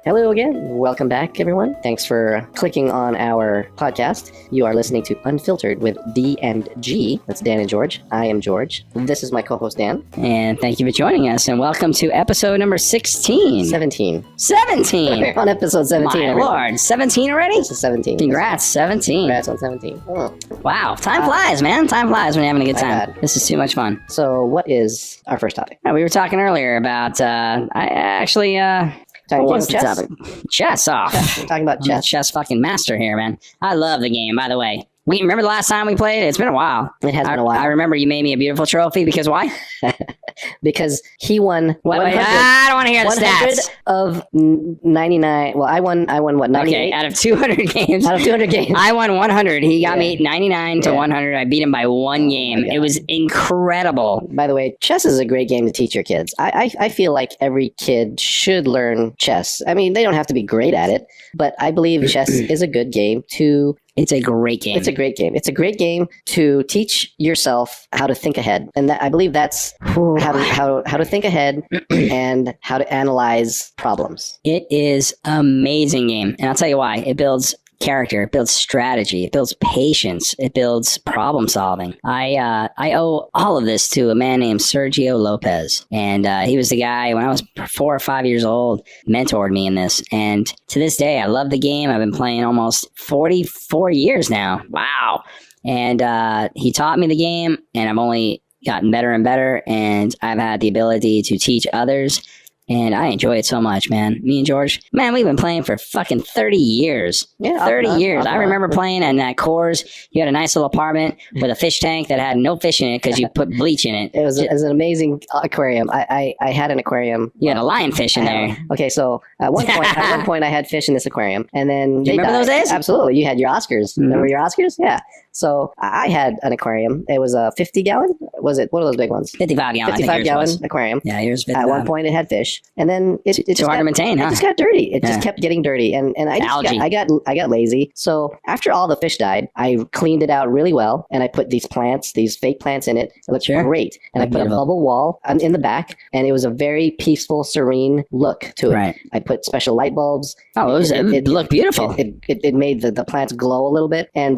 Hello again. Welcome back, everyone. Thanks for clicking on our podcast. You are listening to Unfiltered with D and G. That's Dan and George. I am George. This is my co-host, Dan. And thank you for joining us. And welcome to episode number 16. 17. 17! We're on episode 17. My lord. 17 already? This is 17. Congrats, 17. Congrats on 17. Oh. Wow. Time flies, man. Time flies when you're having a good time. bad. This is too much fun. So what is our first topic? We were talking earlier about, Talking what was about the chess? topic? Chess. Oh, We're talking about I'm the chess. chess fucking master here, man. I love the game, by the way. We remember the last time we played? It's been a while. It has been a while. I remember you made me a beautiful trophy because why? Because he won Wait, 100, I don't want to hear the 100 stats. of 99. Well, I won what, 98? Okay, out of 200 games. Out of 200 games. I won 100. He got me 99 to Yeah. 100. I beat him by one game. God. It was incredible. By the way, chess is a great game to teach your kids. I feel like every kid should learn chess. I mean, they don't have to be great at it, but I believe chess is a good game to... It's a great game. It's a great game. It's a great game to teach yourself how to think ahead, and I believe that's how to think ahead and how to analyze problems. It is amazing game, and I'll tell you why. It builds character, it builds strategy, it builds patience, it builds problem solving. I owe all of this to a man named Sergio Lopez, and he was the guy when I was 4 or 5 years old, mentored me in this, and to this day I love the game. I've been playing almost 44 years now. Wow. And he taught me the game, and I've only gotten better and better, and I've had the ability to teach others. And I enjoy it so much, man. Me and George, man, we've been playing for fucking 30 years. Yeah, 30 years. I remember playing. playing in that Coors. You had a nice little apartment with a fish tank that had no fish in it because you put bleach in it. It was an amazing aquarium. I had an aquarium. You had a lionfish in there. Okay, so at one point I had fish in this aquarium, and then Do you they remember died. those days? Absolutely. You had your Oscars. Mhm. Remember your Oscars? Yeah. So I had an aquarium. It was a 50-gallon. Was it one of those big ones? 55 gallon, I think 55 yours gallon was. aquarium. Yeah, yours 55. At one point, it had fish, and then it Too just hard to maintain, It huh? just got dirty. It Yeah. just kept getting dirty, and I just Algae. I got lazy. So after all the fish died, I cleaned it out really well, and I put these fake plants in it. It looked Sure. great, and I put a Beautiful. bubble wall in the back, and it was a very peaceful, serene look to it. Right. I put special light bulbs. Oh, it looked beautiful. It made the plants glow a little bit, and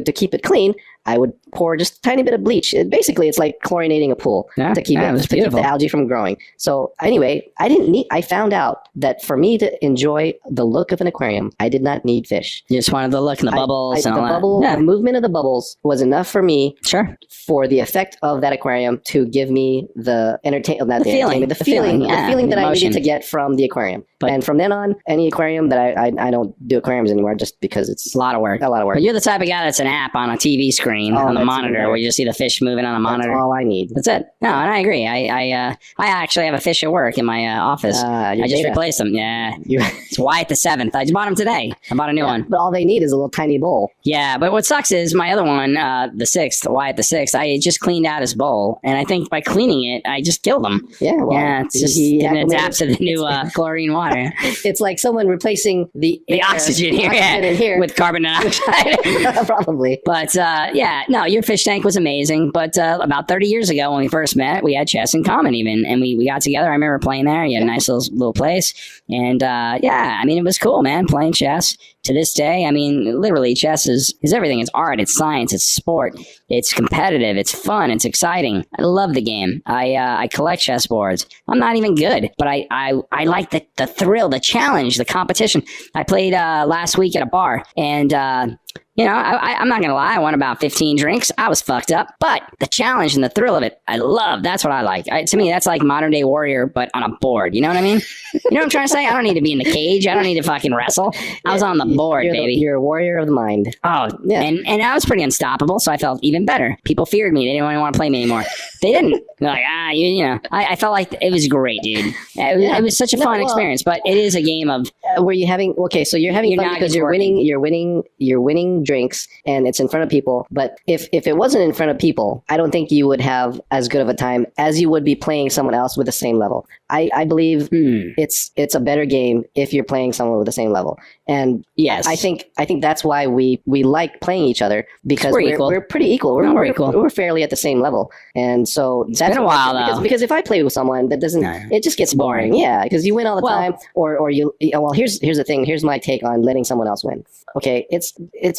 to keep it clean, I would pour just a tiny bit of bleach. Basically, it's like chlorinating a pool Yeah, to keep yeah, it was to keep beautiful. the algae from growing. So anyway, I found out that for me to enjoy the look of an aquarium, I did not need fish. You just wanted the look and the bubbles and all that. The movement of the bubbles was enough for me Sure. for the effect of that aquarium to give me the feeling that The feeling, yeah, that I emotion. needed to get from the aquarium. But- And from then on, any aquarium that I don't do aquariums anymore just because it's It's a lot of work. a lot of work. But you're the type of guy that's an app on a TV screen Oh, on the that's monitor even better. where you just see the fish moving on the monitor. That's all I need. That's it. No, and I agree. I actually have a fish at work in my office. I just replaced them. Yeah. It's Wyatt the 7th. I just bought him today. I bought a new one. But all they need is a little tiny bowl. Yeah, but what sucks is my other one, the 6th, Wyatt the 6th, I just cleaned out his bowl. And I think by cleaning it, I just killed him. Yeah, well, Yeah, it's just he didn't acclimated. adapt to the new chlorine water. It's like someone replacing the Oxygen here, in here. with carbon dioxide. Probably. But yeah, no, your fish tank was amazing. But about 30 years ago when we first met, we had chess in common even. And we got together. I remember playing there. You had a nice little place. And yeah, I mean, it was cool, man, playing chess. To this day, I mean, literally, chess is everything. It's art, it's science, it's sport, it's competitive, it's fun, it's exciting. I love the game. I collect chess boards. I'm not even good, but I like the thrill, the challenge, the competition. I played last week at a bar, and you know, I'm not going to lie. I won about 15 drinks. I was fucked up. But the challenge and the thrill of it, I love. That's what I like. To me, that's like modern day Warrior, but on a board. You know what I mean? You know what I'm trying to say? I don't need to be in the cage. I don't need to fucking wrestle. I was on the board, baby. You're a warrior of the mind. Oh, Yeah. and I was pretty unstoppable, so I felt even better. People feared me. They didn't want to play me anymore. They didn't. They're like, you know. I felt like it was great, dude. It was such a fun experience, but it is a game of Were you having? Okay, so you're having Your fun because noggin's working. you're winning drinks, and it's in front of people. But if it wasn't in front of people, I don't think you would have as good of a time as you would be playing someone else with the same level. I believe it's a better game if you're playing someone with the same level. And Yes. I think that's why we like playing each other, because We're equal. we're pretty equal. No, we're equal. We're fairly at the same level, and so It's been a while though. because if I play with someone that doesn't, No. it just gets boring. boring. Yeah, because you win all the Well- time, or you. Well, here's the thing. Here's my take on letting someone else win. Okay, it's.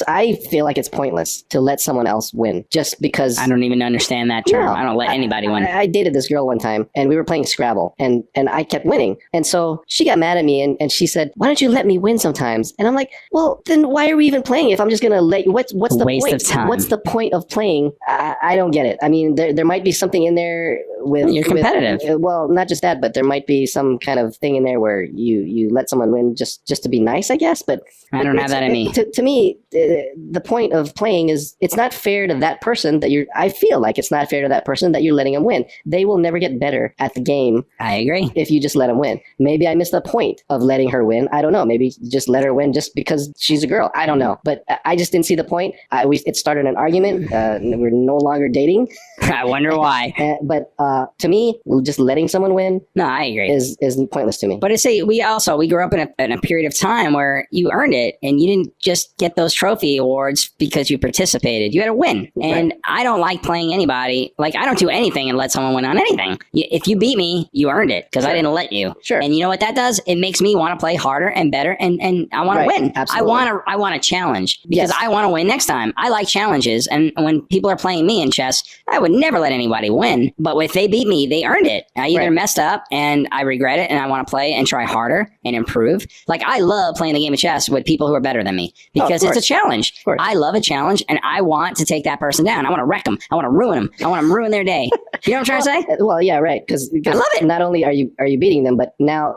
I feel like it's pointless to let someone else win just because. I don't even understand that term. No. I don't let anybody win. I dated this girl one time, and we were playing Scrabble, and I kept winning. And so she got mad at me, and she said, "Why don't you let me win sometimes?" And I'm like, "Well, then why are we even playing if I'm just gonna let you? What's the Waste point? of time. What's the point of playing? I don't get it. I mean, there might be something in there with You're competitive. well, not just that, but there might be some kind of thing in there where you let someone win just to be nice, I guess. But I don't have that in me. To me, the point of playing is it's not fair to that person that you're. I feel like it's not fair to that person that you're letting them win. They will never get better at the game I agree. if you just let them win. Maybe I missed the point of letting her win. I don't know. Maybe just let her win just because she's a girl. I don't know. But I just didn't see the point. It started an argument. We're no longer dating. I wonder why. But to me, just letting someone win No, I agree. is pointless to me. But it's we grew up in a period of time where you earned it, and you didn't just get those trophy awards because you participated. You had to win, and I don't like playing anybody. Like, I don't do anything and let someone win on anything. If you beat me, you earned it because I didn't let you. Sure. And you know what that does? It makes me want to play harder and better, and I want Right, to win. absolutely. I want a challenge because Yes. I want to win next time. I like challenges, and when people are playing me in chess, I would never let anybody win. But if they beat me, they earned it. I either Right. messed up and I regret it, and I want to play and try harder and improve. Like, I love playing the game of chess with people who are better than me because it's a challenge. course. I love a challenge, and I want to take that person down. I want to wreck them. I want to ruin them. I want to ruin their day. You know what I'm trying to say? Well, yeah, right. Because I love it. Not only are you beating them, but now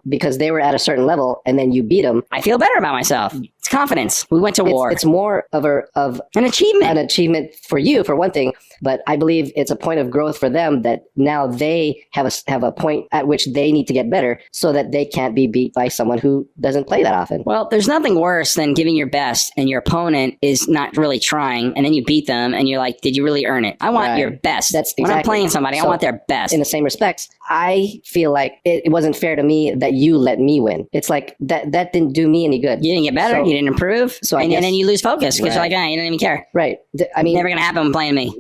because they were at a certain level and then you beat them, I feel better about myself. It's confidence. We went to war. it's more of An achievement. an achievement for you, for one thing, but I believe it's a point of growth for them that now they have a point at which they need to get better so that they can't be beat by someone who doesn't play that often. Well, there's nothing worse than giving your best and your opponent is not really trying, and then you beat them and you're like, did you really earn it? I want Right. your best. That's When I'm exactly- playing somebody, I So, want their best. In the same respects, I feel like it wasn't fair to me that you let me win. It's like that didn't do me any good. You didn't get better. So- you didn't improve. so I and guess- then you lose focus because you're Right. like, you don't even care. Right. I mean, Never going to happen when playing me.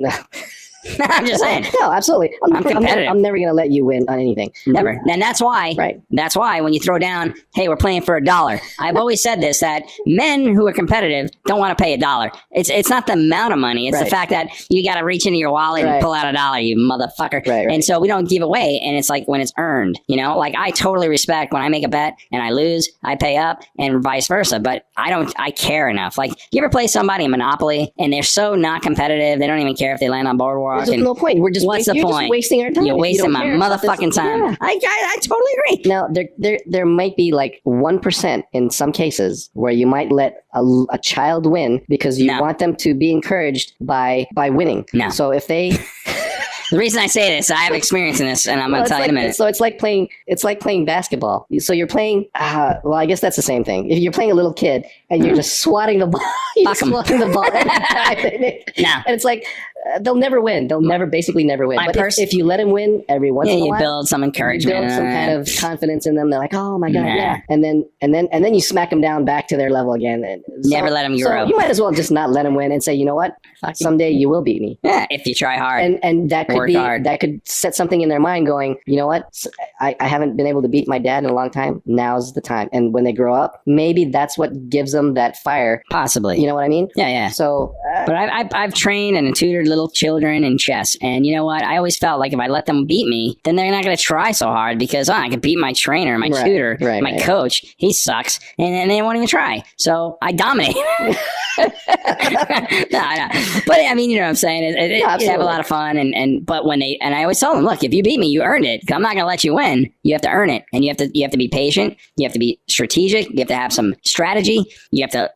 I'm just saying. No, absolutely. I'm competitive. I'm never going to let you win on anything. Never. And that's why, Right. That's why when you throw down, hey, we're playing for $1. I've always said this, that men who are competitive don't want to pay $1. It's not the amount of money. It's the Right. fact that you got to reach into your wallet and Right. pull out $1, you motherfucker. Right. And so we don't give away. And it's like when it's earned, like I totally respect when I make a bet and I lose, I pay up and vice versa. But I care enough. Like, you ever play somebody in Monopoly and they're so not competitive, they don't even care if they land on Boardwalk. There's And no point. We're just what's the you're point? Just wasting our time. You're if you wasting don't my care about this. motherfucking time. Yeah. I totally agree. Now there might be like 1% in some cases where you might let a child win because you No. want them to be encouraged by winning. No. So if they The reason I say this, I have experience in this, and I'm going to tell you in a minute. So it's like playing basketball. So you're playing. Well, I guess that's the same thing. If you're playing a little kid and you're just swatting the ball, you're Fuck 'em. swatting the ball, No. and it's like they'll never win. They'll basically never win. My But pers- if you let them win every once in a You while, build some encouragement. build some kind of confidence in them. They're like, oh my god, Nah. yeah. And then you smack them down back to their level again. And Never let 'em grow. So you might as well just not let them win and say, you know what, someday you will beat me. Yeah, if you try hard. And that could Work hard. that could set something in their mind going, you know what, I haven't been able to beat my dad in a long time. Now's the time. And when they grow up, maybe that's what gives them that fire. Possibly. You know what I mean? Yeah, yeah. So But I've trained and tutored little children in chess, and you know what? I always felt like if I let them beat me, then they're not going to try so hard because I could beat my trainer, my Right, tutor, right, my right. coach. He sucks, and they won't even try. So I dominate. no. But I mean, you know what I'm saying? You have a absolutely. lot of fun, but when I always tell them, look, if you beat me, you earned it. I'm not going to let you win. You have to earn it, and you have to be patient. You have to be strategic. You have to have some strategy. You have to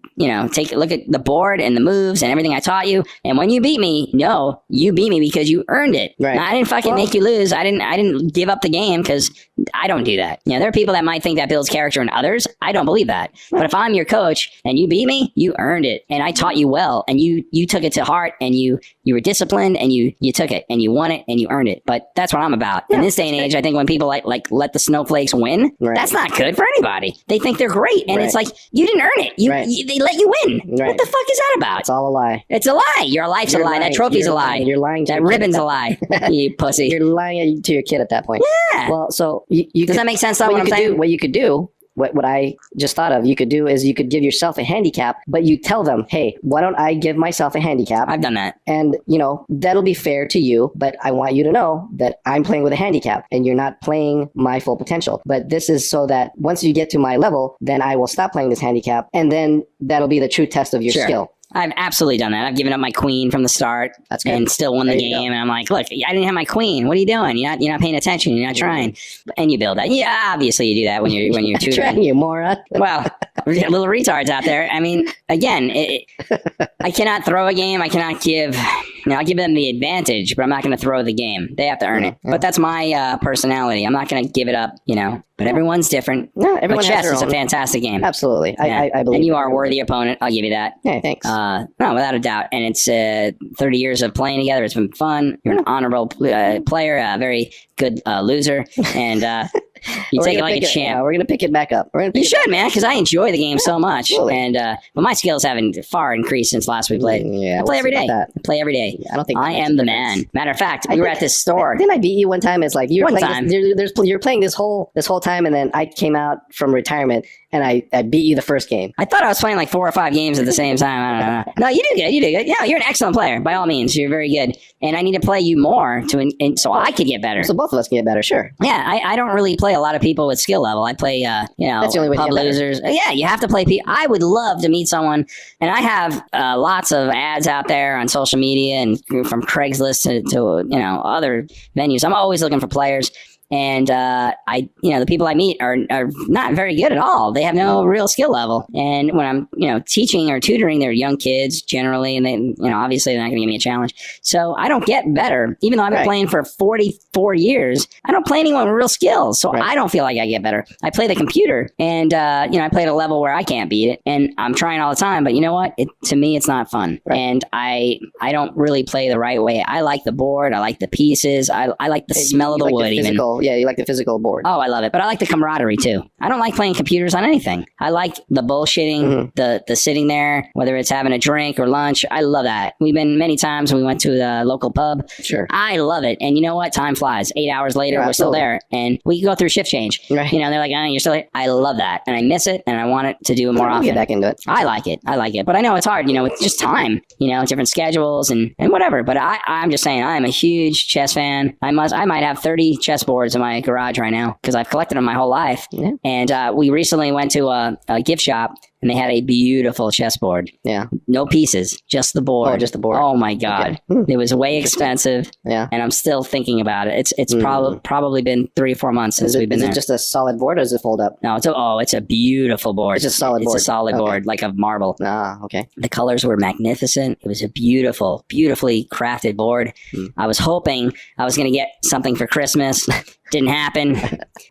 take a look at the board and the moves and everything I taught you. And when you beat me, know no, you beat me because you earned it. Right. Now, I didn't fucking make you lose. I didn't give up the game because I don't do that. You know, there are people that might think that builds character in others. I don't believe that. But if I'm your coach and you beat me, you earned it, and I taught you well, and you took it to heart, and you were disciplined, and you took it, and you won it, and you earned it. But that's what I'm about. In this day and age, I think when people like let the snowflakes win, that's not good for anybody. They think they're great, and it's like, you didn't earn it. They let you win. What the fuck is that about? It's all a lie. It's a lie. Your life's a lie. That trophy's a lie. You're lying to that ribbon's a lie. You pussy. You're lying to your kid at that point. Yeah. Well, so you does that make sense? Though, what I'm saying? What you could do, what I just thought of, you could do is you could give yourself a handicap, but you tell them, hey, why don't I give myself a handicap? I've done that. And, that'll be fair to you, but I want you to know that I'm playing with a handicap and you're not playing my full potential. But this is so that once you get to my level, then I will stop playing this handicap, and then that'll be the true test of your skill. I've absolutely done that. I've given up my queen from the start and still won the game. And I'm like, look, I didn't have my queen. What are you doing? You're not paying attention. You're not trying. And you build that. Yeah, obviously you do that when you're tutoring. Trying, you moron. Well, little retards out there. I mean, again, I cannot throw a game. I cannot give. I'll give them the advantage, but I'm not going to throw the game. They have to earn it. But that's my personality. I'm not going to give it up. But everyone's different. No, everyone chess has their is a own. fantastic game. Absolutely. I believe. And you are a worthy opponent. I'll give you that. Yeah, thanks. No, without a doubt. And it's 30 years of playing together. It's been fun. You're an honorable player, a very good loser, and you take it like a champ. Yeah, we're gonna pick it back up. You should, man, because I enjoy the game so much. Absolutely. And but my skills haven't far increased since last we played. Yeah, I play every day. I play every day. I don't think I am the man. Matter of fact, we were at this store. Didn't I beat you one time? It's like you were One playing. time. You're playing this whole time, and then I came out from retirement and I beat you the first game. I thought I was playing like 4 or 5 games at the same time. I don't know. No, you did good. You did good. Yeah, you're an excellent player. By all means, you're very good. And I need to play you more so I could get better. So both of us can get better, sure. Yeah, I don't really play a lot of people with skill level. I play, That's the only way to pub get better. losers. Yeah, you have to play people. I would love to meet someone, and I have lots of ads out there on social media and from Craigslist to other venues. I'm always looking for players. And the people I meet are not very good at all. They have no real skill level. And when I'm, teaching or tutoring, they're young kids generally, and they, obviously they're not going to give me a challenge. So I don't get better, even though I've been playing for 44 years. I don't play anyone with real skills, so I don't feel like I get better. I play the computer, and I play at a level where I can't beat it, and I'm trying all the time. But you know what? To me, it's not fun, and I don't really play the right way. I like the board. I like the pieces. I like the smell of the wood. Yeah, you like the physical board. Oh, I love it. But I like the camaraderie too. I don't like playing computers on anything. I like the bullshitting, the sitting there, whether it's having a drink or lunch. I love that. We've been many times. We went to the local pub. Sure. I love it. And you know what? Time flies. 8 hours later, we're still there. And we go through shift change. Right. They're like, oh, you're still here. I love that. And I miss it. And I want it to do it more often. Get back into it. I like it. But I know it's hard, with just time, different schedules and whatever. But I'm just saying, I'm a huge chess fan. I might have 30 chess boards in my garage right now because I've collected them my whole life. Yeah. And we recently went to a gift shop, and they had a beautiful chessboard. Yeah. No pieces, just the board. Oh, just the board. Oh my God. Okay. It was way expensive. Yeah. And I'm still thinking about it. It's probably been 3 or 4 months since we've been there. Is it just a solid board, or does it fold up? No, it's a beautiful board. It's a solid board. It's a solid board, like of marble. Ah, okay. The colors were magnificent. It was a beautifully crafted board. I was hoping I was going to get something for Christmas. Didn't happen.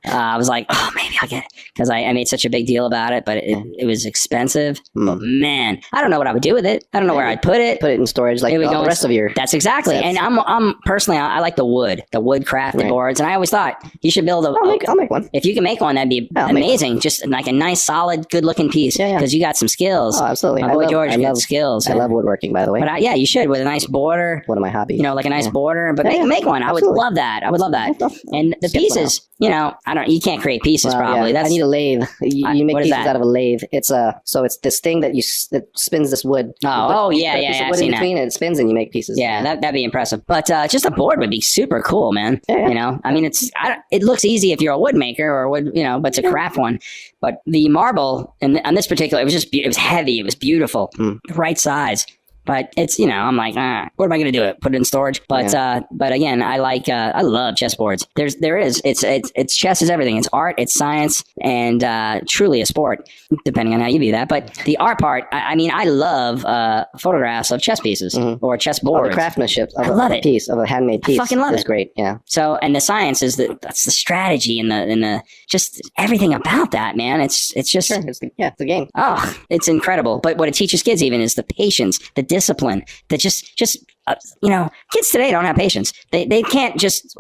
I was like, oh, maybe I'll get it, because I made such a big deal about it, but it was expensive. But man, I don't know what I would do with it. I don't know where I'd put it. Put it in storage like the rest of your... That's exactly. sets. And I'm personally, I like the wood crafted boards. And I always thought you should build I'll make one. If you can make one, that'd be amazing. Just like a nice, solid, good looking piece. Because you got some skills. Oh, absolutely. My boy George got skills. I love woodworking, by the way. But you should, with a nice border. One of my hobbies. Like a nice border. But make one. I would love that. And the pieces, you can't create pieces probably. I need a lathe. You make pieces out of a lathe. It's it's this thing that that spins this wood. Oh, yeah. I've seen between it spins and you make pieces. Yeah, that'd be impressive. But just a board would be super cool, man. Yeah. I mean, it looks easy if you're a wood maker or wood, but to craft one. But the marble and on this particular, it was heavy. It was beautiful, right size. But it's, I'm like, what am I going to do? Put it in storage. But again, I love chessboards. It's chess is everything. It's art, it's science, and truly a sport, depending on how you view that. But the art part, I love photographs of chess pieces or chess boards. The craftsmanship of a piece, of a handmade piece. I fucking love it. It's great, yeah. So, and the science is that's the strategy and the just everything about that, man. It's just sure. It's the game. Oh, it's incredible. But what it teaches kids even is the patience, the discipline, that just kids today don't have patience. They can't just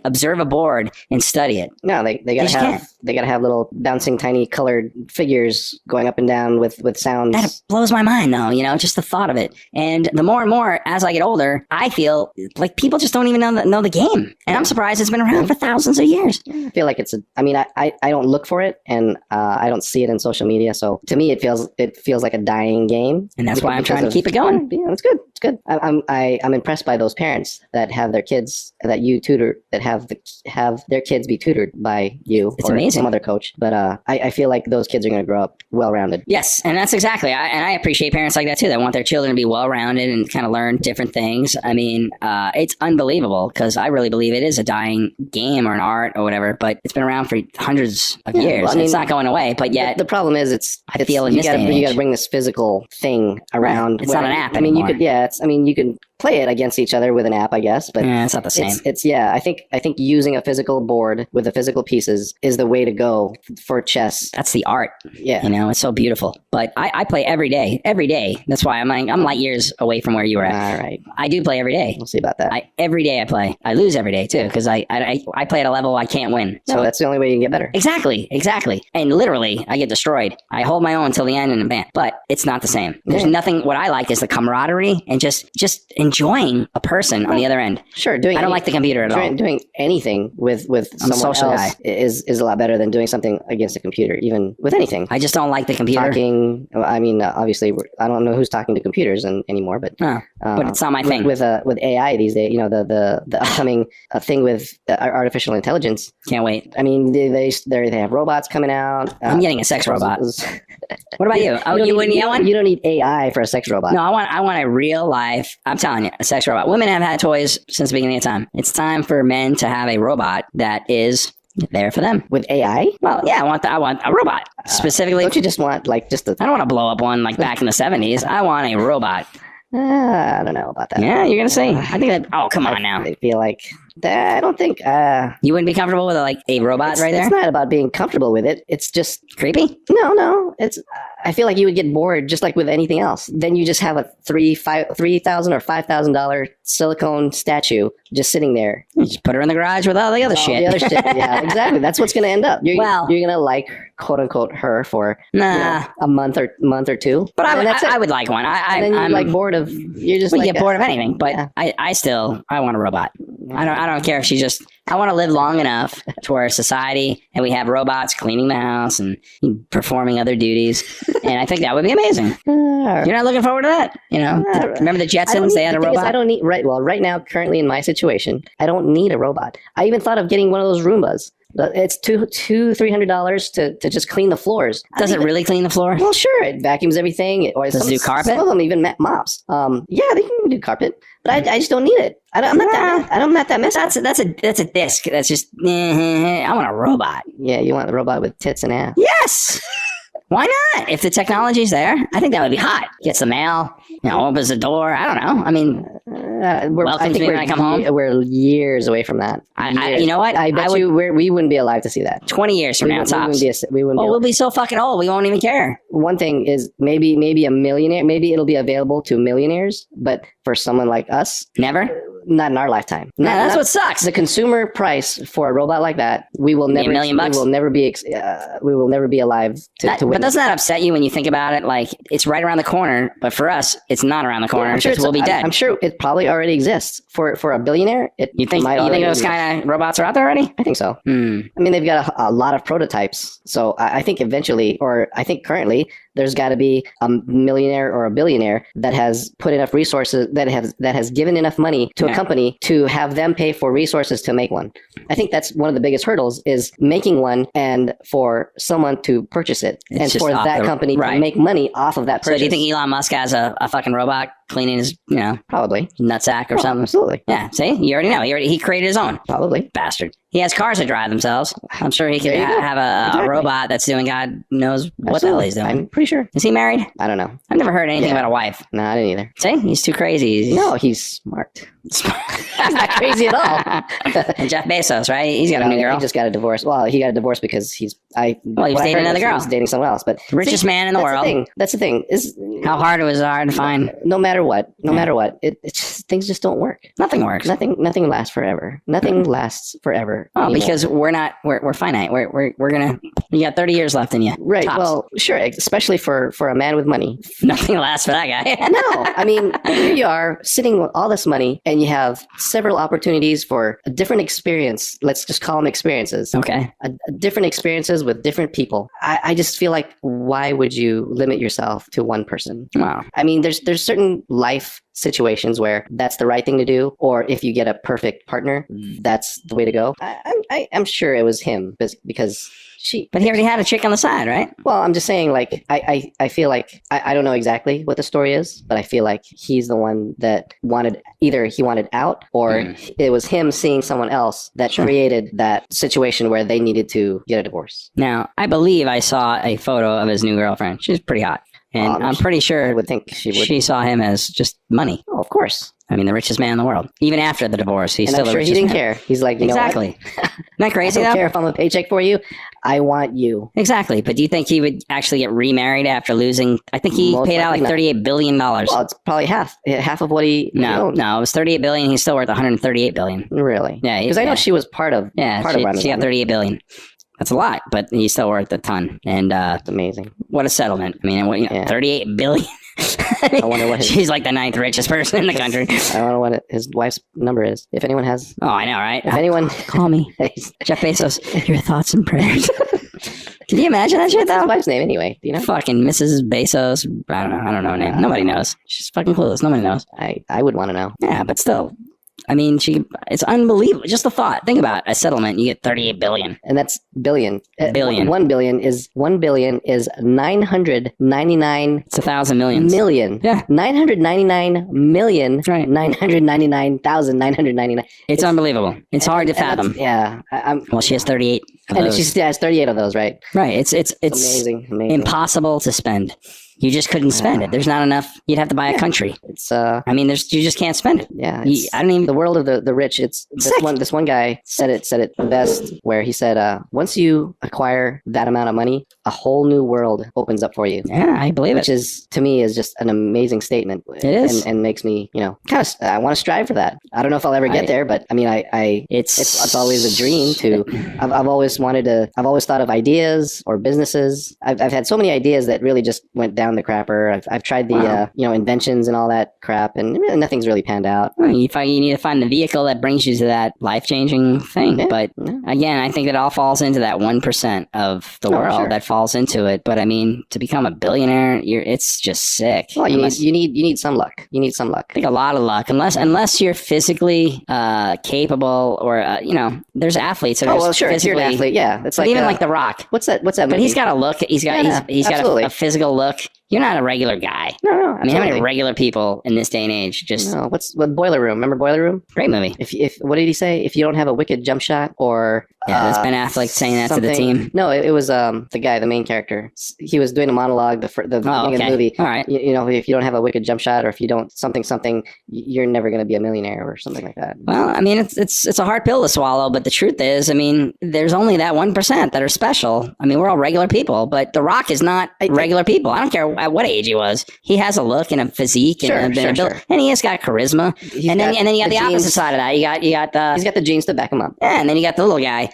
observe a board and study it. No, they gotta have little bouncing tiny colored figures going up and down with sounds. That blows my mind though, just the thought of it. And the more and more as I get older, I feel like people just don't even know the game. And I'm surprised it's been around for thousands of years. I feel like I don't look for it, and I don't see it in social media. So to me, it feels like a dying game. And that's why I'm trying to keep it going. Yeah, it's good. It's good. I'm impressed by those parents that have their kids that you tutor, that have their kids be tutored by you. It's or amazing. Some other coach. But I feel like those kids are going to grow up well-rounded. Yes, and that's exactly. I appreciate parents like that too, that want their children to be well-rounded and kind of learn different things. It's unbelievable because I really believe it is a dying game or an art or whatever, but it's been around for hundreds of years. Well, it's not going away, but yet the problem is I feel in this day and age, you got to bring this physical thing around. It's not an app anymore. You can play it against each other with an app, I guess, but it's not the same. I think using a physical board with the physical pieces is the way to go for chess. That's the art. Yeah. It's so beautiful. But I play every day. That's why I'm light years away from where you were at. All right. I do play every day. We'll see about that. Every day I play. I lose every day too, because I play at a level I can't win. So that's the only way you can get better. Exactly. And literally, I get destroyed. I hold my own until the end and bam. But it's not the same. There's nothing. What I like is the camaraderie and just enjoying a person on the other end. Sure. I don't like the computer at all. Doing anything with someone else is a lot better than doing something against a computer, even with anything. I just don't like the computer. Talking. Obviously, I don't know who's talking to computers anymore, but but it's not my thing. With AI these days, the upcoming thing with artificial intelligence. Can't wait. They have robots coming out. I'm getting a sex robot. What about you? Oh, you wouldn't get one? You don't need AI for a sex robot. No, I want a real life. I'm telling you, a sex robot. Women have had toys since the beginning of time. It's time for men to have a robot that is there for them. With AI? Well, yeah, I want a robot specifically. Don't you just want I don't want to blow up one like back in the 70s. I want a robot. I don't know about that. Yeah, you're gonna see. I think that. Oh, come on now. I feel like I don't think you wouldn't be comfortable with a robot right there. It's not about being comfortable with it. It's just creepy. No. I feel like you would get bored just like with anything else. Then you just have a $3,000 or $5,000 silicone statue just sitting there. You just put her in the garage with all the other shit. The other shit. Yeah, exactly. That's what's going to end up. You're going to like quote unquote her for a month or two. But I would like one. I'm bored of. You're just. We get bored of anything. But yeah. I want a robot. I don't care if she just. I want to live long enough to our society and we have robots cleaning the house and performing other duties. And I think that would be amazing. You're not looking forward to that? Remember the Jetsons? They had a robot? I don't need, right now, currently in my situation, I don't need a robot. I even thought of getting one of those Roombas. It's $300 to just clean the floors. Does it really clean the floor? Well, sure. It vacuums everything. Does it do carpet? Some of them even mops. Yeah, they can do carpet, but I just don't need it. I'm not that messy. That's a disc. That's just. I want a robot. Yeah, you want the robot with tits and ass. Yes. Why not? If the technology's there, I think that would be hot. Gets the mail, opens the door. I don't know. Welcomes me when I come home. We're years away from that. You know what? I bet we wouldn't be alive to see that. 20 years from now, tops. We'll be so fucking old. We won't even care. One thing is maybe a millionaire. Maybe it'll be available to millionaires, but for someone like us, never. Not in our lifetime. That's what sucks. The consumer price for a robot like that, we will never. $1 million. We will never be alive to witness. But doesn't that upset you when you think about it? Like it's right around the corner, but for us, it's not around the corner because we'll be dead. I'm sure it probably already exists for a billionaire. You think those kind of robots are out there already? I think so. They've got a lot of prototypes. So I think eventually, or I think currently, there's got to be a millionaire or a billionaire that has put enough resources, that has given enough money to a company to have them pay for resources to make one. I think that's one of the biggest hurdles is making one and for someone to purchase it and for that company to make money off of that purchase. So do you think Elon Musk has a fucking robot cleaning his, Probably. nutsack or something. Absolutely. Yeah, see? You already know. He created his own. Probably. Bastard. He has cars that drive themselves. I'm sure he could There you go. have a Exactly. robot that's doing God knows what the hell he's doing. I'm pretty sure. Is he married? I don't know. I've never heard anything Yeah. about a wife. No, I didn't either. See? He's too crazy. He's No, he's smart. He's not crazy at all. And Jeff Bezos, right? He's got a new girl. He just got a divorce. Well, he got a divorce because he was dating another girl. He was dating someone else. But Richest man in the world. That's the thing. Is How hard it was hard to find. no matter what, it's just, things just don't work. Nothing works. Nothing lasts forever. Nothing lasts forever. Oh, anymore. because we're finite. We're gonna. You got 30 years left in you. Right. Tops. Well, sure. Especially for a man with money. Nothing lasts for that guy. No, I mean, here you are sitting with all this money and you have several opportunities for a different experience. Let's just call them experiences. Okay. Different experiences with different people. I just feel like, why would you limit yourself to one person? Wow. I mean, there's certain life situations where that's the right thing to do, or if you get a perfect partner, that's the way to go. I'm sure it was him because she. But he already had a chick on the side, right? Well, I'm just saying, like, I feel like I don't know exactly what the story is, but I feel like he's the one that either he wanted out, or it was him seeing someone else that created that situation where they needed to get a divorce. Now, I believe I saw a photo of his new girlfriend. She's pretty hot. And I'm pretty I sure would think she would. she saw him as just money. Oh, of course. I mean, the richest man in the world. Even after the divorce, he's And still I'm sure the he richest didn't man. care. He's like, you know what? Exactly. Isn't that I crazy, don't though? care if I'm a paycheck for you. I want you. Exactly. But do you think he would actually get remarried after losing? I think he Most paid out like likely not. $38 billion. Well, it's probably half of what he No, owned. it was $38 billion. He's still worth $138 billion. Really? Yeah, Because I know yeah. she was part of Yeah, part of she got $38 billion. That's a lot, but he's still worth a ton. And It's amazing. what a settlement! I mean, Yeah. $38 billion. I wonder what his, She's like the 9th richest person in the country. I don't know what his wife's number is. If anyone has, Oh, I know, right? if anyone, Call me, Jeff Bezos. Your thoughts and prayers. Can you imagine that shit what's his though? wife's name anyway? Do you know? Fucking Mrs. Bezos. I don't know her name. Nobody knows. She's fucking clueless. Nobody knows. I would want to know. Yeah, but still. I mean, it's unbelievable. Just the thought. Think about a settlement. You get $38 billion. And that's billion. Billion. 1 billion is 999 It's 1,000 millions. million. Yeah. 999 million. That's right. 999,999. It's unbelievable. It's hard to And that's- fathom. Yeah. Well, she has 38 of And those. she has 38 of those, right? Right. It's Amazing. impossible to spend. You just couldn't spend it. There's not enough. You'd have to buy a country. It's I mean, you just can't spend it. yeah. I don't even. The world of the rich. It's Sick. this one guy said it the best, where he said, once you acquire that amount of money, a whole new world opens up for you. Yeah, I believe Which it. is, to me, is just an amazing statement. It is. and makes me, kind of, I want to strive for that. I don't know if I'll ever get there, but I mean, it's always a dream to. I've always thought of ideas or businesses. I've had so many ideas that really just went down the crapper. I've tried the inventions and all that crap, and really nothing's really panned out. You need to find the vehicle that brings you to that life-changing thing. Yeah, But again, I think it all falls into that 1% of the world sure. that falls into it. But I mean, to become a billionaire, it's just sick. Well, you Unless- need some luck. You need some luck. I think a lot of luck, unless you're physically capable, or there's athletes that are Oh well, just sure. If you're physically. an athlete, yeah. It's But like even like The Rock. what's that? But But he's got a look. He's got he's got absolutely. a physical look. You're not a regular guy. no. I mean, how many absolutely. regular people in this day and age just No, what Boiler Room? Remember Boiler Room? great movie? If what did he say? If you don't have a wicked jump shot, or Yeah, that's Ben Affleck saying that to the something- team. No, it was the guy, the main character. He was doing a monologue the Oh, beginning of okay. the movie. All right. If you don't have a wicked jump shot, or if you don't something, you're never going to be a millionaire or something like that. Well, I mean, it's a hard pill to swallow, but the truth is, I mean, there's only that 1% that are special. I mean, we're all regular people, but The Rock is not regular people. I don't care at what age he was. He has a look and a physique and Sure. and he has got charisma. And then you got the opposite side of that. You got the He's got the genes to back him up. yeah, and then you got the little guy,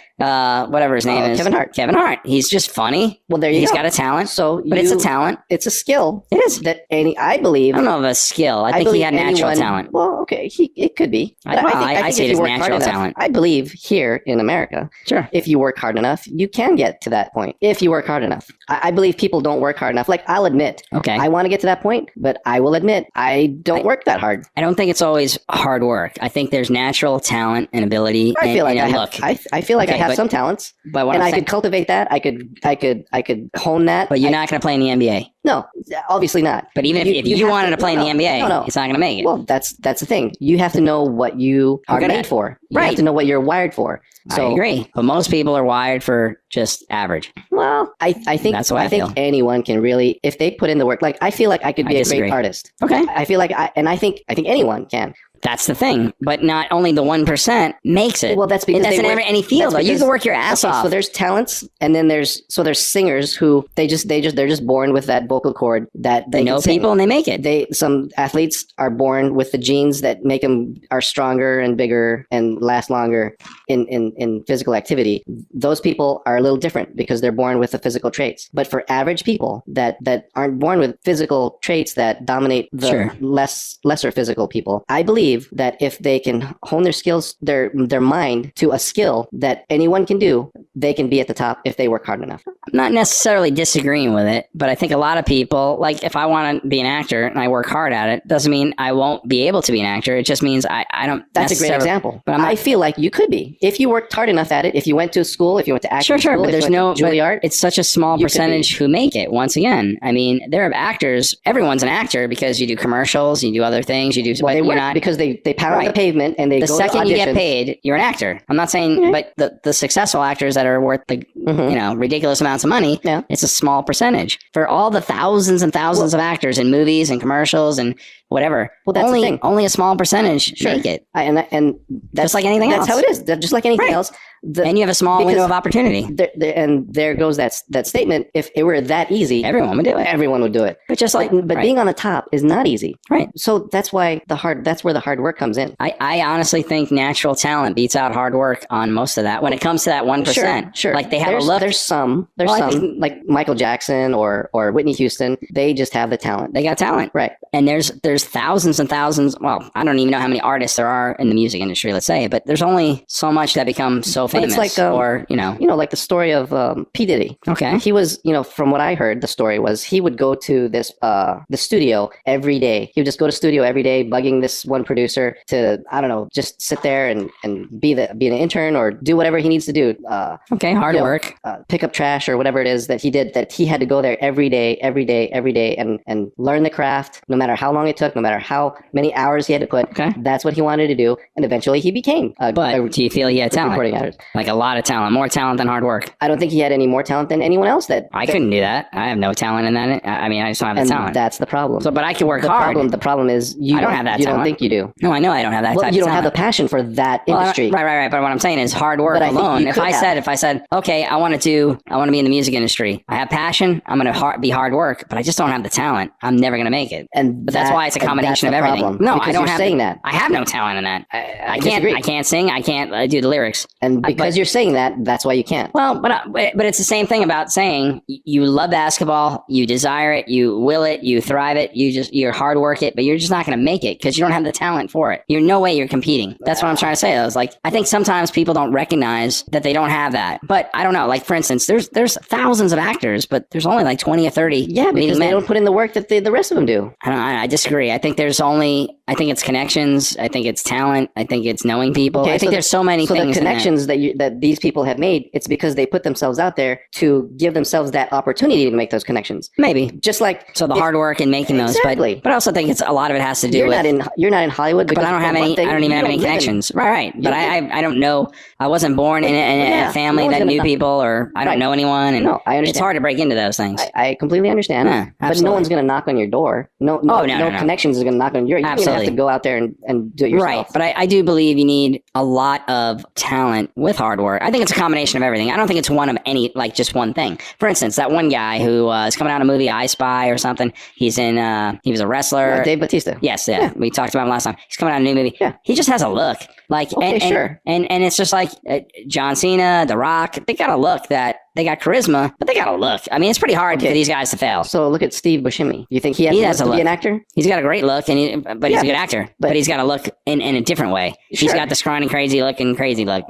whatever his name is, Kevin Hart. Kevin Hart. He's just funny. Well, there you He's go. got a talent, So, but it's a talent. It's a skill. It is. That I believe. I don't know of a skill. I think he believe had natural anyone- talent. Well, okay, it could be. I But see if it you as work hard natural enough- talent. I believe here in America, Sure. if you work hard enough, you can get to that point. If you work hard enough, I believe people don't work hard enough. Like, I'll admit, Okay. I want to get to that point, but I will admit I don't work that hard. I don't think it's always hard work. I think there's natural talent and ability I feel like and I look. have. I feel like I Okay, have but- some talents, But what and I'm I saying, could cultivate that. I could hone that. but you're not going to play in the NBA. No, obviously not. But even if you have wanted to play in the NBA, no. it's not going to make it. Well, that's the thing. You have to know what you are made for. You have to know what you're wired for. So, I agree. But most people are wired for just average. Well, I think that's what I feel. anyone can really, if they put in the work. Like I feel like I could be a great artist. Okay. I feel like I think anyone can. That's the thing. But not only the 1% makes it. Well, that's because that's in any field. You can work your ass off. So there's talents, and then there's singers who they're just born with that vocal cord that they know people and they make it. Some athletes are born with the genes that make them are stronger and bigger and last longer in physical activity. Those people are a little different because they're born with the physical traits. But for average people that aren't born with physical traits that dominate the lesser physical people, I believe that if they can hone their skills, their mind to a skill that anyone can do, they can be at the top if they work hard enough. I'm not necessarily disagreeing with it, but I think a lot of people, like if I want to be an actor and I work hard at it, doesn't mean I won't be able to be an actor. It just means I don't. That's a great example. But I feel like you could be if you worked hard enough at it. If you went to school, if you went to acting school, but there's no Juilliard. It's such a small percentage who make it. Once again, I mean, there are actors. Everyone's an actor because you do commercials, you do other things, you do. Well, they work because they pound the pavement and they the go second to you get paid, you're an actor. I'm not saying, but the successful actors that are worth the ridiculous amounts of money, it's a small percentage. For all the thousands and thousands of actors in movies and commercials and whatever, that's only a small percentage make it. And that's just like anything else. That's how it is. Just like anything else. And you have a small window of opportunity. And there goes that statement. If it were that easy, everyone would do it. Everyone would do it. But just like, being on the top is not easy. Right. So that's why that's where the hard work comes in. I honestly think natural talent beats out hard work on most of that. When it comes to that 1%, sure. Like they have a look. There's some like Michael Jackson or Whitney Houston. They just have the talent. They got talent. Right. And there's thousands and thousands. Well, I don't even know how many artists there are in the music industry, let's say, but there's only so much that becomes so famous. But it's like, like the story of P. Diddy. Okay. He was, from what I heard, the story was he would go to this the studio every day. He would just go to studio every day, bugging this one producer to, I don't know, just sit there and be an intern or do whatever he needs to do. Hard work. Pick up trash or whatever it is that he did, that he had to go there every day and learn the craft, no matter how long it took, no matter how many hours he had to put. Okay. That's what he wanted to do. And eventually he became do you feel he had talent? Recording artist. Like a lot of talent, more talent than hard work. I don't think he had any more talent than anyone else I couldn't do that. I have no talent in that. I mean, I just don't have the talent. That's the problem. So, but I can work hard. The problem is I don't have that talent. You don't think you do. No, I know I don't have that talent. You don't have the passion for that industry. Right. But what I'm saying is hard work alone. If I said, okay, I want to be in the music industry. I have passion. I'm going to be hard work, but I just don't have the talent. I'm never going to make it. But that's why it's a combination of everything. Problem, no, I don't have saying that. I have no talent in that. I can't sing. I can't do the lyrics. And because you're saying that, that's why you can't. Well, but it's the same thing about saying you love basketball, you desire it, you will it, you thrive it, you hard work it, but you're just not going to make it because you don't have the talent for it. You're no way you're competing. That's what I'm trying to say. I think sometimes people don't recognize that they don't have that. But I don't know. Like for instance, there's thousands of actors, but there's only like 20 or 30. Yeah, because they don't put in the work that the rest of them do. I disagree. I think it's connections. I think it's talent. I think it's knowing people. I think there's so many things. So the connections that these people have made, it's because they put themselves out there to give themselves that opportunity to make those connections. Maybe. Just like the hard work in making those. But I also think it's a lot of it has to do with you're not in Hollywood, but I don't have any. I don't even have any connections. Right. But I don't know. I wasn't born in a family that knew people, or I don't know anyone. And no, I understand. It's hard to break into those things. I completely understand. Yeah, but no one's going to knock on your door. No connections is going to knock on your door. You're going to have to go out there and do it yourself. Right. But I do believe you need a lot of talent with hard work. I think it's a combination of everything. I don't think it's one of any, like just one thing. For instance, that one guy who is coming out of a movie, I Spy or something. He's in, he was a wrestler. Dave Bautista. Yes, yeah. We talked about him last time. He's coming out of a new movie. Yeah. He just has a look. Like, sure. And it's just like John Cena, The Rock, they got a look that they got charisma, but they got a look. I mean, it's pretty hard for these guys to fail. So look at Steve Buscemi. You think he has to be an actor? He's got a great look, but he's a good actor. But he's got a look in a different way. Sure. He's got the scrawny, crazy look.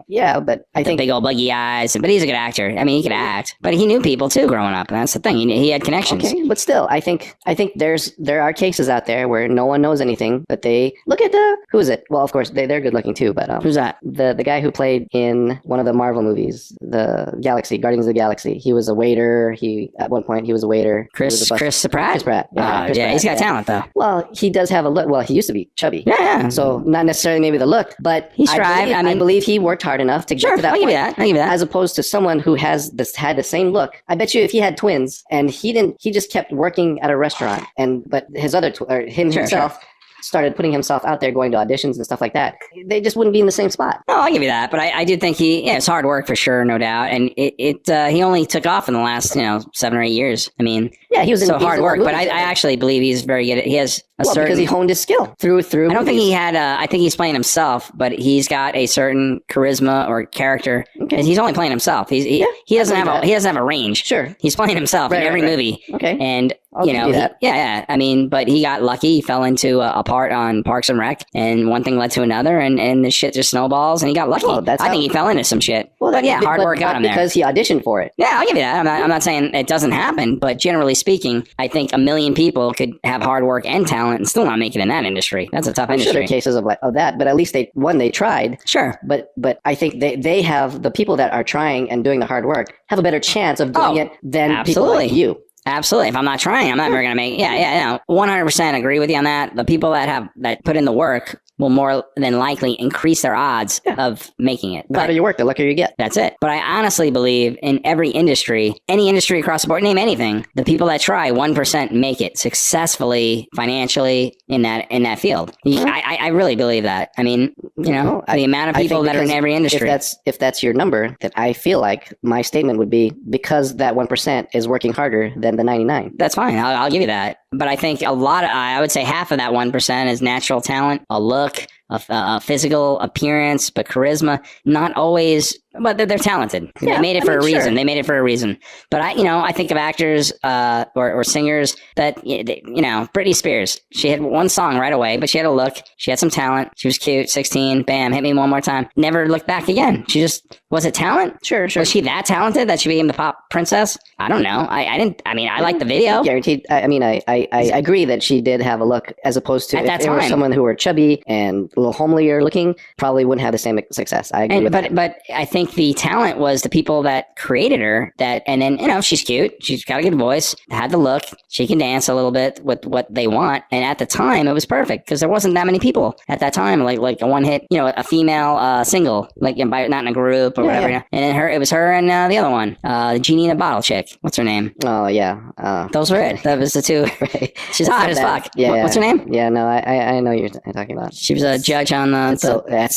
Yeah, but I think big old buggy eyes. But he's a good actor. I mean, he could act. But he knew people too growing up, and that's the thing. He had connections. Okay, but still, I think there are cases out there where no one knows anything, but they look at who is it? Well, of course they're good looking too. you, but Who's that? the guy who played in one of the Marvel movies, the Guardians of the Galaxy. He was a waiter. At one point he was a waiter. Chris Pratt? Chris Pratt. Chris Pratt, he's got talent though. Well, he does have a look. Well, he used to be chubby. Yeah. So not necessarily maybe the look, but He strived. I believe he worked hard enough to get to that I'll give point. you that. I'll give you that. As opposed to someone who had the same look. I bet you if he had twins and he just kept working at a restaurant, but his other himself started putting himself out there, going to auditions and stuff like that, they just wouldn't be in the same spot. No, I'll give you that. But I do think it's hard work for sure, no doubt. And he only took off in the last 7 or 8 years. I mean, yeah, he was hard work. But I actually believe he's very good. He has certain, because he honed his skill through. I don't think he had. I think he's playing himself, but he's got a certain charisma or character. Okay. And he's only playing himself. He doesn't have a range. Sure, he's playing himself in every movie. Okay, and I mean, but he got lucky. He fell into a part on Parks and Rec, and one thing led to another, and the shit just snowballs, and he got lucky. Well, I think he fell into some shit. Well, hard work got him there because he auditioned for it. Yeah, I'll give you that. I'm not saying it doesn't happen, but generally speaking, I think 1 million people could have hard work and talent and still not make it in that industry. That's a tough industry. Sure, there are cases of that, but at least they tried. Sure, but I think they have, the people that are trying and doing the hard work have a better chance of doing it than people like you. Absolutely. If I'm not trying, I'm not ever going to make it. Yeah. 100% agree with you on that. The people that put in the work will more than likely increase their odds of making it. The harder you work, the luckier you get. That's it. But I honestly believe in every industry, any industry across the board, name anything, the people that try 1% make it successfully, financially in that field. I really believe that. I mean, the amount of people that are in every industry. If that's your number, then I feel like my statement would be, because that 1% is working harder than the 99. That's fine. I'll give you that. But I think I would say half of that 1% is natural talent, a look, a physical appearance, but charisma. Not always, but they're talented. Yeah, they made it for a reason. Sure. They made it for a reason. But I think of actors or singers that, Britney Spears. She had one song right away, but she had a look. She had some talent. She was cute, 16, bam, hit me one more time. Never looked back again. She just, was it talent? Sure. Was she that talented that she became the pop princess? I don't know. I liked the video. Guaranteed. I agree that she did have a look, as opposed to at if that it time. was someone who were chubby and a little homelier looking, probably wouldn't have the same success. I agree with that. But I think the talent was the people that created her, and then, she's cute. She's got a good voice, had the look. She can dance a little bit with what they want. And at the time, it was perfect because there wasn't that many people at that time, like a one hit, a female single, like not in a group or whatever. Yeah. And then it was her and the other one, Genie in a Bottle chick. What's her name? Oh, yeah. Those were it. That was the two. Right. She's hot as fuck. Yeah. What's her name? Yeah, no, I know you're talking about. She was a judge on I'm so bad.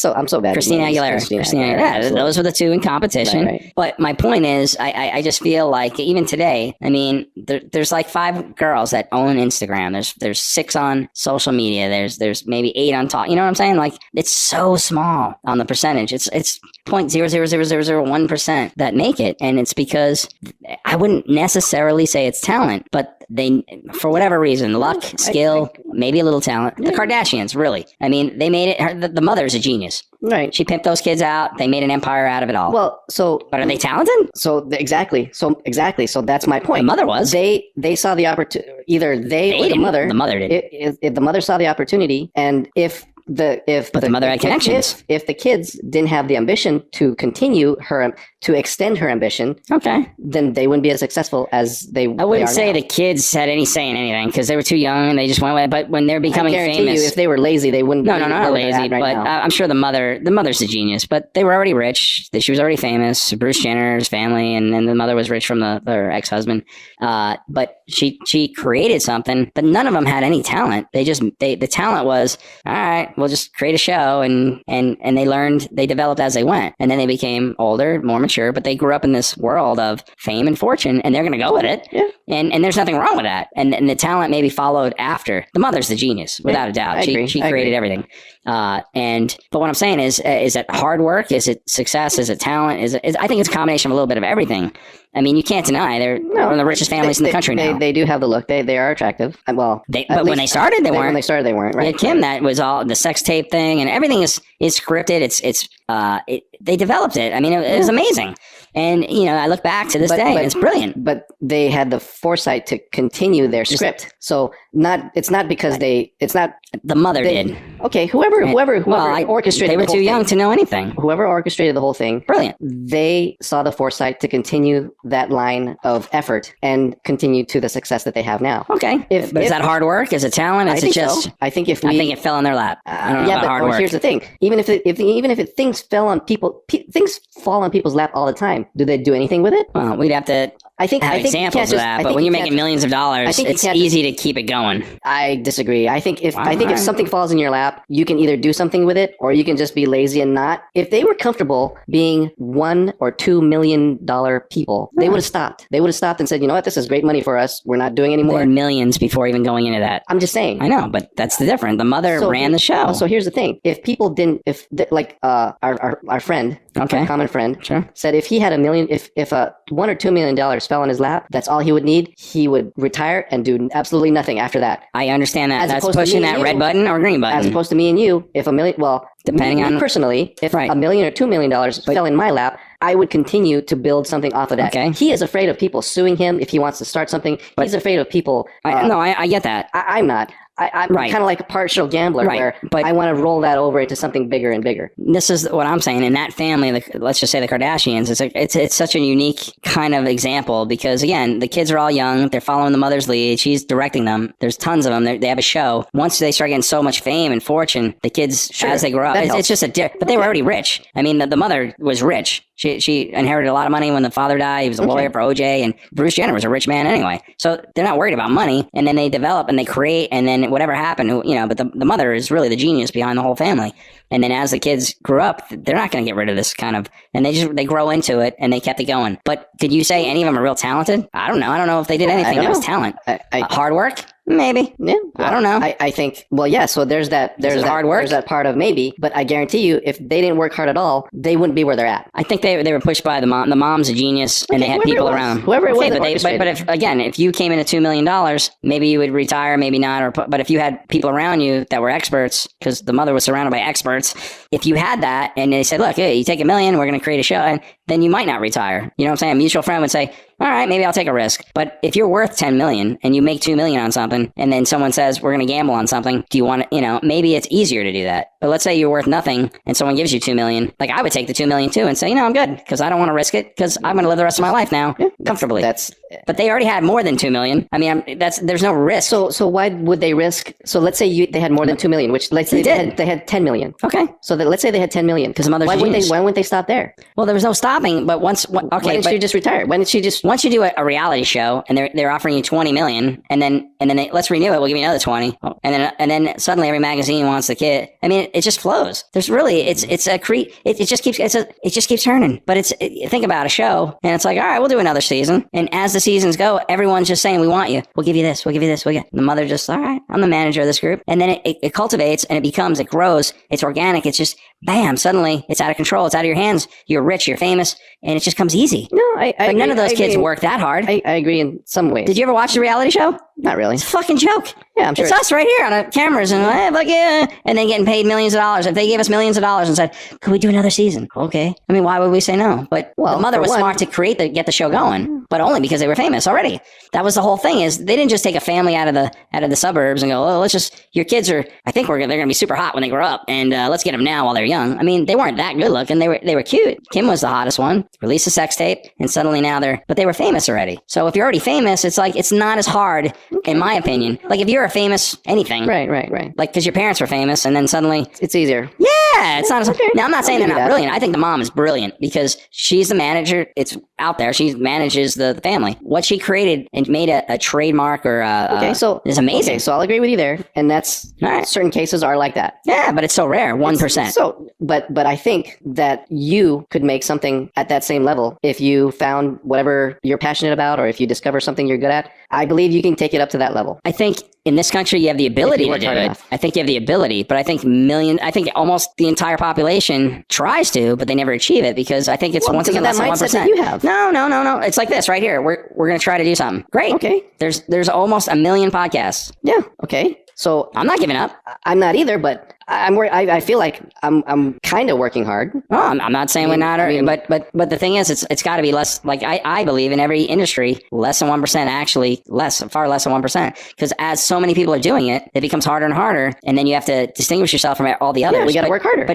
Christina Aguilera. Yeah, those were the two in competition. Right. But my point is, I just feel like even today, I mean, there's like 5 girls that own Instagram. There's 6 on social media. There's maybe 8 on talk. You know what I'm saying? Like, it's so small on the percentage. It's 0.00001% that make it, and it's because I wouldn't necessarily say it's talent, but they, for whatever reason, luck, skill, maybe a little talent. The Kardashians, really. I mean, they made it. The mother's a genius. Right. She pimped those kids out. They made an empire out of it all. Well, but are they talented? Exactly. So that's my point. The mother was. They saw the opportunity. Either they or the mother. The mother did. If the mother saw the opportunity, and but the mother had connections. If the kids didn't have the ambition to continue to extend her ambition, okay, then they wouldn't be as successful as they. I wouldn't say now. The kids had any say in anything because they were too young and they just went away. But when they're becoming famous, if they were lazy, they wouldn't. No, not lazy. But I'm sure the mother's a genius. But they were already rich. She was already famous. Bruce Jenner's family, and then the mother was rich from their ex-husband. But she created something, but none of them had any talent. The talent was, all right, we'll just create a show, and they developed as they went, and then they became older, more mature, but they grew up in this world of fame and fortune, and they're going to go with it. Yeah. And there's nothing wrong with that. And the talent maybe followed after. The mother's the genius, without a doubt. She created everything. But what I'm saying is it hard work? Is it success? Is it talent? I think it's a combination of a little bit of everything. I mean, you can't deny they're one of the richest families in the country now. They do have the look. They are attractive. But when they started, they weren't. When they started, they weren't. Right. We had Kim. That was all the sex tape thing, and everything is scripted. They developed it. I mean, it was amazing. And I look back to this day, and it's brilliant. But they had the foresight to continue their script. So it's not because it's not The mother did. Okay, whoever orchestrated They were the whole too young thing, to know anything. whoever orchestrated the whole thing, Brilliant. they saw the foresight to continue that line of effort and continue to the success that they have now. Okay. But is that hard work? Is it talent? I Is think it just? so. I think if I think it fell in their lap. I don't know about hard work. Here's the thing: even if things fell on people, things fall on people's lap all the time. Do they do anything with it? Well, we'd have to I think have you can't examples of just- that. I But think when you you're can't making millions of dollars, think you it's can't easy to keep it going. I disagree. I think if Wow. something falls in your lap, you can either do something with it or you can just be lazy and not. If they were comfortable being $1 or $2 million people, they would have stopped. They would have stopped and said, you know what, this is great money for us. We're not doing They anymore. had millions before even going into that. I'm just saying. I know, but that's the difference. The mother ran the show. So here's the thing: if people didn't, our friend, Okay. our common friend, Sure. said if he had $1 million, if $1 or $2 million fell on his lap, that's all he would need. He would retire and do absolutely nothing after that. I understand that. As That's opposed to pushing me that and red you, button or green button. As opposed to me and you, if Depending me on- personally, if Right. $1 million or $2 million fell in my lap, I would continue to build something off of that. Okay. He is afraid of people suing him if he wants to start something. He's afraid of people. I get that. I'm not. I'm Right. kind of like a partial gambler Right, where but- I want to roll that over into something bigger and bigger. This is what I'm saying. In that family, let's just say the Kardashians, it's such a unique kind of example because again, the kids are all young. They're following the mother's lead. She's directing them. There's tons of them. They have a show. Once they start getting so much fame and fortune, the kids, as they grow up, it's just but they were already rich. I mean, the mother was rich. She inherited a lot of money when the father died. He was a lawyer for OJ, and Bruce Jenner was a rich man anyway. So they're not worried about money. And then they develop and they create, and then whatever happened, but the mother is really the genius behind the whole family. And then as the kids grew up, they're not going to get rid of this kind of, and they grow into it and they kept it going. But could you say any of them are real talented? I don't know. I don't know if they did anything that was talent. Hard work? Maybe. Yeah. I don't know. I think, well, yeah, so there's that hard work? There's that part of maybe, but I guarantee you, if they didn't work hard at all, they wouldn't be where they're at. I think they were pushed by the mom. The mom's a genius, and they had people around. Whoever it was that but orchestrated. if you came into $2 million, maybe you would retire, maybe not. But if you had people around you that were experts, because the mother was surrounded by experts, if you had that, and they said, "Look, hey, you take $1 million, we're going to create a show," and then you might not retire. You know what I'm saying? A mutual friend would say, all right, maybe I'll take a risk. But if you're worth 10 million and you make 2 million on something, and then someone says, we're going to gamble on something, do you want to, maybe it's easier to do that. But let's say you're worth nothing and someone gives you 2 million. Like I would take the 2 million too and say, I'm good because I don't want to risk it because I'm going to live the rest of my life now comfortably. But they already had more than 2 million. I mean, there's no risk. So why would they risk? So let's say they had more than 2 million, which let's say they had 10 million. Okay. So let's say they had 10 million. Because the mother's why genius. wouldn't they stop there? Well, there was no stopping. But why didn't she just retire? Why didn't she just? Once you do a reality show and they're offering you 20 million, and then let's renew it, we'll give you another 20, and then suddenly every magazine wants the kid. I mean, it just flows. There's really it just keeps turning. But think about a show, and it's like, all right, we'll do another season, and as the seasons go, everyone's just saying, we want you. We'll give you this. We'll give you this. The mother just, all right, I'm the manager of this group, and then it cultivates and it grows. It's organic. It's just bam. Suddenly, it's out of control. It's out of your hands. You're rich. You're famous, and it just comes easy. No, but none of those kids work that hard. I agree in some ways. Did you ever watch the reality show? Not really. It's a fucking joke. Yeah, I'm sure. It's us right here on the cameras and and then getting paid millions of dollars. If they gave us millions of dollars and said, could we do another season? Okay. I mean, why would we say no? But the mother was smart to get the show going, but only because they were famous already. That was the whole thing is they didn't just take a family out of the suburbs and go, oh, your kids are, I think they're going to be super hot when they grow up and let's get them now while they're young. I mean, they weren't that good looking. They were cute. Kim was the hottest one, released a sex tape and suddenly now but they were famous already. So if you're already famous, it's like, it's not as hard in my opinion. Like if you're a famous anything. Right. Like, because your parents were famous and then suddenly it's easier. Yeah, it's not as okay. Now I'm not saying they're not brilliant. I think the mom is brilliant because she's the manager. It's out there. She manages the family. What she created and made a trademark or is amazing. Okay, so I'll agree with you there. And that's certain cases are like that. Yeah, but it's so rare, 1%. So but I think that you could make something at that same level if you found whatever you're passionate about or if you discover something you're good at. I believe you can take it up to that level. I think in this country, you have the ability to do it. Enough. I think you have the ability, but I think almost the entire population tries to, but they never achieve it because I think it's once again less than 1%. That you have. No. It's like this right here. We're going to try to do something. Great. Okay. There's almost 1 million podcasts. Yeah. Okay. So I'm not giving up. I'm not either, but I feel like I'm kind of working hard. Oh, I'm not saying we're not, but the thing is, it's got to be less. Like I believe in every industry, less than 1%. Actually, far less than 1%. Because as so many people are doing it, it becomes harder and harder, and then you have to distinguish yourself from all the others. Yeah, we got to work harder.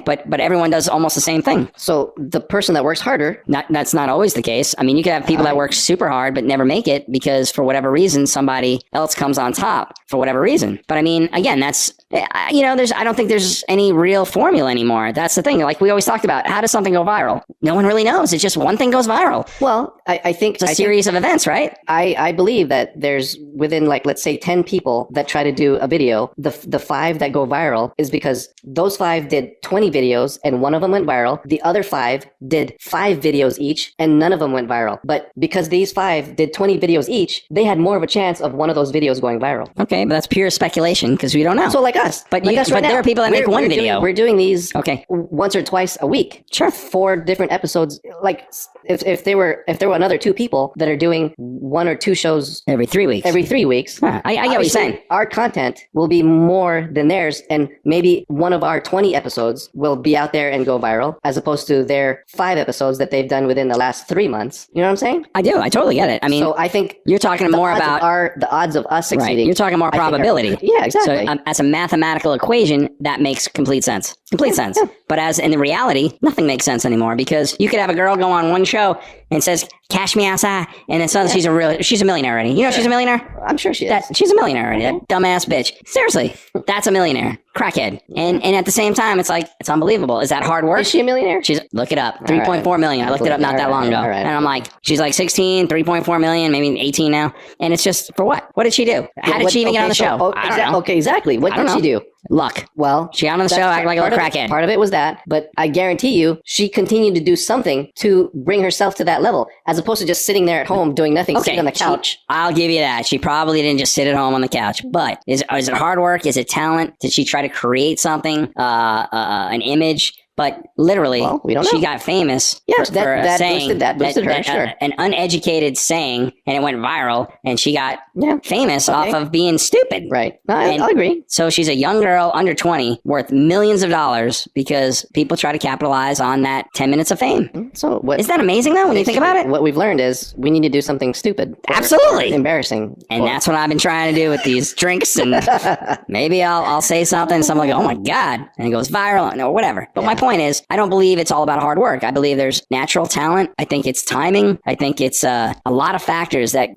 But everyone does almost the same thing. So the person that works harder, that's not always the case. I mean, you could have people that work super hard but never make it because for whatever reason somebody else comes on top for whatever reason. But I mean, again, that's I don't think there's any real formula anymore. That's the thing. Like we always talked about, how does something go viral? No one really knows. It's just one thing goes viral. Well, I think it's a series of events, right? I believe that there's within like, let's say 10 people that try to do a video, the 5 that go viral is because those 5 did 20 videos and one of them went viral. The other 5 did 5 videos each and none of them went viral. But because these 5 did 20 videos each, they had more of a chance of one of those videos going viral. Okay, but that's pure speculation because we don't know. So like us. But right there are people that make one video. We're doing these okay once or twice a week. Sure. 4 different episodes. Like if there were another 2 people that are doing 1 or 2 shows every 3 weeks. Every 3 weeks. Huh. I get what you're saying. Our content will be more than theirs, and maybe one of our 20 episodes will be out there and go viral, as opposed to their 5 episodes that they've done within the last 3 months. You know what I'm saying? I do. I totally get it. I mean, so I think you're talking more about the odds of us succeeding. Right. You're talking more probability. Yeah, exactly. So as a mathematical equation, that makes complete sense. Complete sense. Yeah. But as in the reality, nothing makes sense anymore because you could have a girl go on one show and says, "Cash me outside," and then suddenly she's a millionaire already. You know, she's a millionaire. I'm sure she is. She's a millionaire already. That dumbass bitch. Seriously, that's a millionaire. Crackhead. And at the same time, it's like, it's unbelievable. Is that hard work? Is she a millionaire? Look it up. 3.4 million. I looked it up not that long ago. And I'm like, she's like 16, 3.4 million, maybe 18 now. And it's just, for what? What did she do? How did she even get on the show? I don't know. Okay, exactly. What did she do? Luck. Well, she got on the show, act like a little crackhead. Part of it was that, but I guarantee you, she continued to do something to bring herself to that level, as opposed to just sitting there at home doing nothing, sitting on the couch. I'll give you that. She probably didn't just sit at home on the couch. But is it hard work? Is it talent? Did she try to create something, an image? But literally, we don't know. She got famous for saying that boosted her, sure. An uneducated saying, and it went viral, and she got famous off of being stupid. Right. No, I'll agree. So she's a young girl, under 20, worth millions of dollars because people try to capitalize on that 10 minutes of fame. So isn't that amazing, though, when you think about it? What we've learned is we need to do something stupid. Absolutely. Embarrassing. And that's what I've been trying to do with these drinks. And maybe I'll say something, someone will go, "Oh my God," and it goes viral, or whatever. But my point is, I don't believe it's all about hard work. I believe there's natural talent. I think it's timing. I think it's a lot of factors that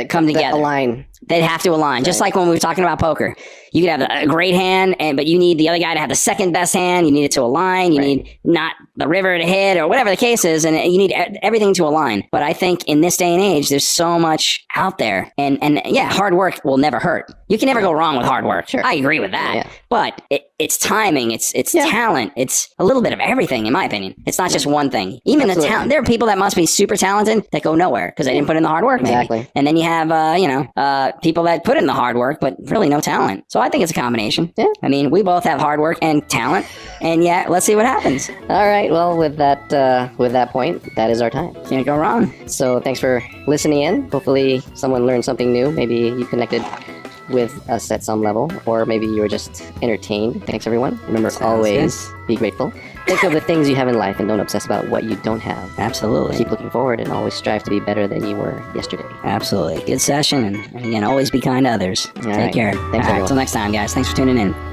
come together. That align. They'd have to align. Right. Just like when we were talking about poker. You could have a great hand, but you need the other guy to have the second best hand. You need it to align. You need not the river to hit, or whatever the case is, and you need everything to align. But I think in this day and age, there's so much out there. And yeah, hard work will never hurt. You can never go wrong with hard work. Sure. I agree with that. Yeah. But it's timing. It's talent. It's a little bit of everything, in my opinion. It's not just one thing. Even the talent. There are people that must be super talented that go nowhere because they didn't put in the hard work, maybe. Exactly. And then you have, people that put in the hard work, but really no talent. So I think it's a combination. Yeah. I mean, we both have hard work and talent, and let's see what happens. All right. Well, with that point, that is our time. Can't go wrong. So thanks for listening in. Hopefully someone learned something new. Maybe you connected with us at some level, or maybe you were just entertained. Thanks, everyone. Remember, always be grateful. Think of the things you have in life and don't obsess about what you don't have. Absolutely. Keep looking forward and always strive to be better than you were yesterday. Absolutely. Good session, and again, always be kind to others. Take care. Thanks, everyone. Until next time, guys. Thanks for tuning in.